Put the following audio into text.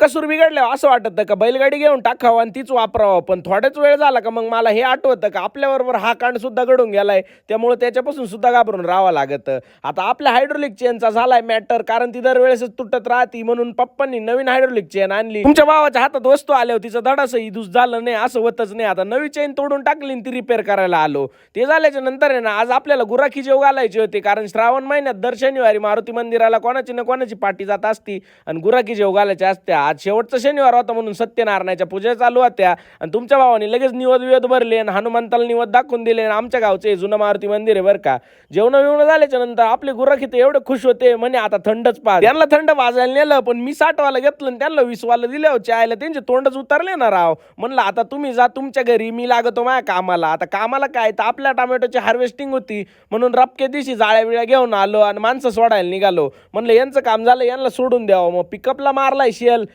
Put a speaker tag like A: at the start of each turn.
A: बकासूर बिघडल्यावर असं वाटतं का बैलगाडी घेऊन टाकावं आणि तीच वापरावं, पण थोड्याच वेळ झाला का मग मला हे आठवतं का आपल्याबरोबर हा कांड सुद्धा घडून गेलाय, त्यामुळे त्याच्यापासून सुद्धा घाबरून राहावं लागतं. आता आपल्या हायड्रोलिक चेनचा झालाय मॅटर, कारण ती दरवेळेसच तुटत राहती, म्हणून पप्पांनी नवीन हायड्रोलिक चेन आणली. तुमच्या भावाच्या हातात वस्तू आल्यावर तिचं धडासही दुस झालं नाही असं होतच नाही. आता नवी चेन तोडून टाकली आणि ती रिपेअर करायला आलो. ते झाल्याच्या नंतर आहे ना, आज आपल्याला गुराखी जेव घालायची होती, कारण श्रावण महिन्यात दर शनिवारी मारुती मंदिराला कोणाची ना कोणाची पाठी जात असती आणि गुराखी जेव घालायच्या असत्या. आज शेवटचा शनिवार होता म्हणून सत्यनारायणाच्या पूजा चालू होत्या आणि तुमच्या भावाने लगेच निवद विवद भरले आणि हनुमंताला निवद दाखवून दिले. आमच्या गावचे जुनं मारुती मंदिर आहे बरं का. जेवण विवण झाल्याच्या नंतर आपले गुराखी तर एवढे खुश होते, म्हणे आता थंडच पा. त्यांना थंड वाजायला नेलं, पण मी 60 वाला घेतलं आणि त्यांना 20 वाला दिलं. चायला त्यांचे तोंडच उतरले ना राव. म्हणलं आता तुम्ही जा तुमच्या घरी, मी लागतो माझ्या कामाला. आता कामाला काय तर आपल्या टोमॅटोची हार्वेस्टिंग होती, म्हणून रपके दिवशी जाळ्या बिळ्या घेऊन आलो आणि माणसं सोडायला निघालो. म्हणलं यांचं काम झालं, यांना सोडून द्यावं. मग पिकअपला मारलाय शेल